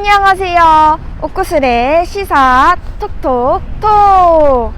안녕하세요. 옥구슬의 시사 톡톡톡.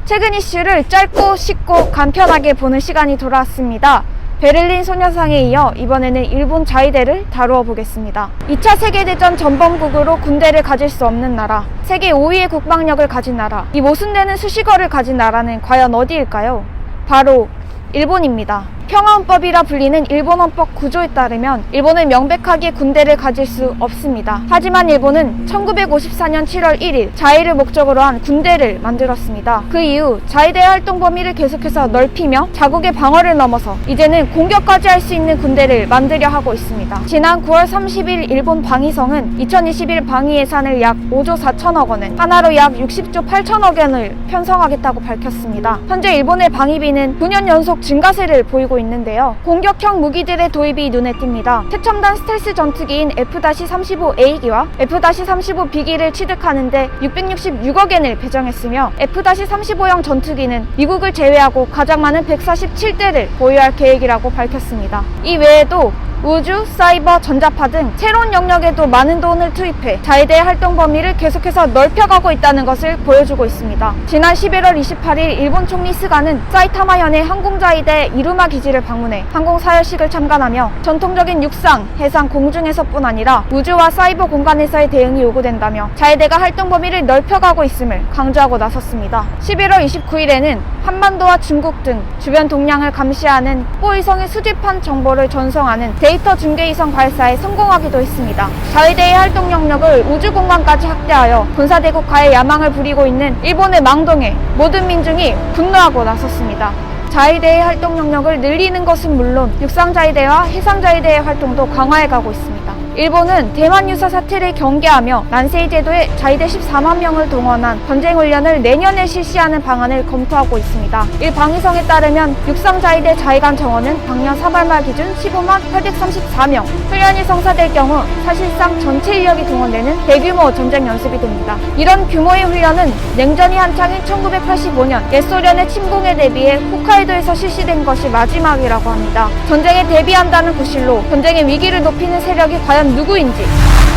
최근 이슈를 짧고 쉽고 간편하게 보는 시간이 돌아왔습니다. 베를린 소녀상에 이어 이번에는 일본 자위대를 다루어 보겠습니다. 2차 세계대전 전범국으로 군대를 가질 수 없는 나라, 세계 5위의 국방력을 가진 나라, 이 모순되는 수식어를 가진 나라는 과연 어디일까요? 바로 일본입니다. 평화헌법이라 불리는 일본 헌법 구조에 따르면 일본은 명백하게 군대를 가질 수 없습니다. 하지만 일본은 1954년 7월 1일 자위를 목적으로 한 군대를 만들었습니다. 그 이후 자위대의 활동 범위를 계속해서 넓히며 자국의 방어를 넘어서 이제는 공격까지 할 수 있는 군대를 만들려 하고 있습니다. 지난 9월 30일 일본 방위성은 2021 방위 예산을 약 5조 4천억 원엔 하나로 약 60조 8천억 원을 편성하겠다고 밝혔습니다. 현재 일본의 방위비는 9년 연속 증가세를 보이고 있는데요. 공격형 무기들의 도입이 눈에 띕니다. 최첨단 스텔스 전투기인 F-35A기와 F-35B기를 취득하는데 666억엔을 배정했으며 F-35형 전투기는 미국을 제외하고 가장 많은 147대를 보유할 계획이라고 밝혔습니다. 이 외에도 우주, 사이버, 전자파 등 새로운 영역에도 많은 돈을 투입해 자위대의 활동 범위를 계속해서 넓혀가고 있다는 것을 보여주고 있습니다. 지난 11월 28일 일본 총리 스가는 사이타마현의 항공자위대 이루마 기지를 방문해 항공사열식을 참관하며 전통적인 육상, 해상, 공중에서뿐 아니라 우주와 사이버 공간에서의 대응이 요구된다며 자위대가 활동 범위를 넓혀가고 있음을 강조하고 나섰습니다. 11월 29일에는 한반도와 중국 등 주변 동향을 감시하는 뽀위성의 수집한 정보를 전송하는 데이터 중계위성 발사에 성공하기도 했습니다. 자위대의 활동 영역을 우주공간까지 확대하여 군사대국화의 야망을 부리고 있는 일본의 망동에 모든 민중이 분노하고 나섰습니다. 자위대의 활동 영역을 늘리는 것은 물론 육상자위대와 해상자위대의 활동도 강화해가고 있습니다. 일본은 대만 유사 사태를 경계하며 난세이 제도에 자위대 14만 명을 동원한 전쟁훈련을 내년에 실시하는 방안을 검토하고 있습니다. 일방위성에 따르면 육상자위대 자위관 정원은 작년 3월 말 기준 15만 834명, 훈련이 성사될 경우 사실상 전체 인력이 동원되는 대규모 전쟁 연습이 됩니다. 이런 규모의 훈련은 냉전이 한창인 1985년 옛소련의 침공에 대비해 홋카이도에서 실시된 것이 마지막이라고 합니다. 전쟁에 대비한다는 구실로 전쟁의 위기를 높이는 세력이 과연 누구인지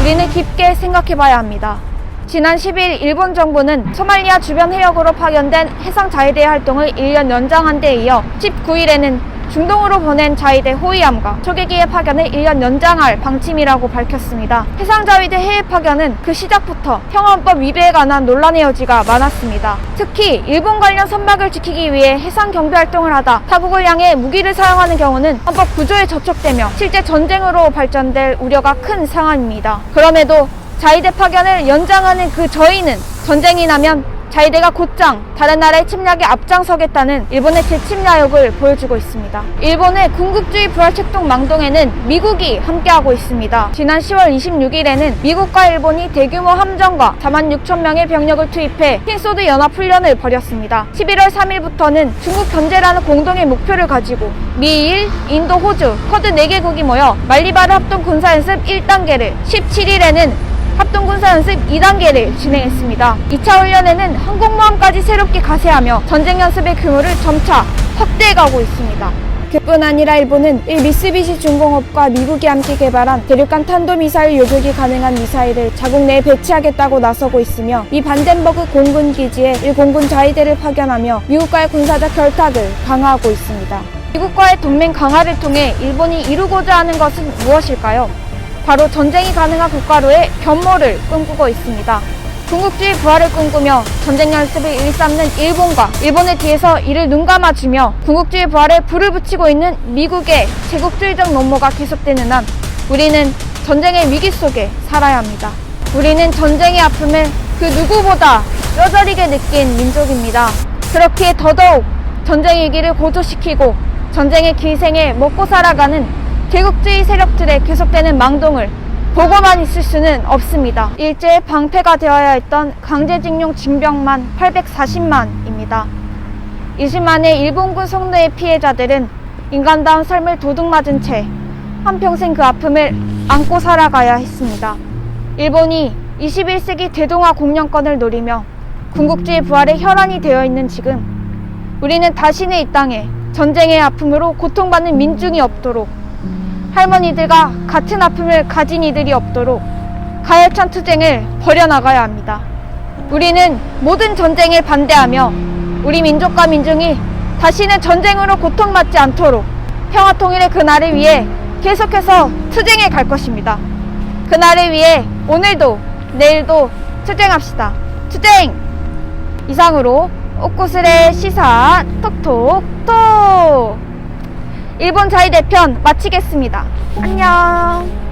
우리는 깊게 생각해봐야 합니다. 지난 10일 일본 정부는 소말리아 주변 해역으로 파견된 해상 자위대의 활동을 1년 연장한 데 이어 19일에는 중동으로 보낸 자위대 호위함과 초계기의 파견을 1년 연장할 방침이라고 밝혔습니다. 해상자위대 해외 파견은 그 시작부터 평화헌법 위배에 관한 논란의 여지가 많았습니다. 특히 일본 관련 선박을 지키기 위해 해상 경비 활동을 하다 타국을 향해 무기를 사용하는 경우는 헌법 구조에 저촉되며 실제 전쟁으로 발전될 우려가 큰 상황입니다. 그럼에도 자위대 파견을 연장하는 그 저희는 전쟁이 나면 자위대가 곧장 다른 나라의 침략에 앞장서겠다는 일본의 재침 야욕을 보여주고 있습니다. 일본의 군국주의 부활책동 망동에는 미국이 함께하고 있습니다. 지난 10월 26일에는 미국과 일본이 대규모 함정과 4만 6천 명의 병력을 투입해 흰소드 연합훈련을 벌였습니다. 11월 3일부터는 중국 견제라는 공동의 목표를 가지고 미일, 인도, 호주, 쿼드 4개국이 모여 말리바르 합동군사연습 1단계를, 17일에는 합동군사연습 2단계를 진행했습니다. 2차 훈련에는 항공모함까지 새롭게 가세하며 전쟁연습의 규모를 점차 확대해가고 있습니다. 그뿐 아니라 일본은 미쓰비시 중공업과 미국이 함께 개발한 대륙간 탄도미사일 요격이 가능한 미사일을 자국 내에 배치하겠다고 나서고 있으며 미 반덴버그 공군기지에 일공군 자위대를 파견하며 미국과의 군사적 결탁을 강화하고 있습니다. 미국과의 동맹 강화를 통해 일본이 이루고자 하는 것은 무엇일까요? 바로 전쟁이 가능한 국가로의 변모를 꿈꾸고 있습니다. 군국주의 부활을 꿈꾸며 전쟁 연습을 일삼는 일본과 일본의 뒤에서 이를 눈감아주며 군국주의 부활에 불을 붙이고 있는 미국의 제국주의적 nom모가 계속되는 한 우리는 전쟁의 위기 속에 살아야 합니다. 우리는 전쟁의 아픔을 그 누구보다 뼈저리게 느낀 민족입니다. 그렇기에 더더욱 전쟁 위기를 고조시키고 전쟁의 기생에 먹고 살아가는 제국주의 세력들의 계속되는 망동을 보고만 있을 수는 없습니다. 일제의 방패가 되어야 했던 강제징용 징병만 840만입니다. 20만의 일본군 성노예 피해자들은 인간다운 삶을 도둑맞은 채 한평생 그 아픔을 안고 살아가야 했습니다. 일본이 21세기 대동아 공영권을 노리며 군국주의 부활의 혈안이 되어 있는 지금 우리는 다시는 이 땅에 전쟁의 아픔으로 고통받는 민중이 없도록 할머니들과 같은 아픔을 가진 이들이 없도록 가열찬 투쟁을 벌여나가야 합니다. 우리는 모든 전쟁에 반대하며 우리 민족과 민중이 다시는 전쟁으로 고통받지 않도록 평화통일의 그날을 위해 계속해서 투쟁해 갈 것입니다. 그날을 위해 오늘도 내일도 투쟁합시다. 투쟁! 이상으로 옥구슬의 시사 톡톡톡 일본 자위 대편 마치겠습니다. 안녕.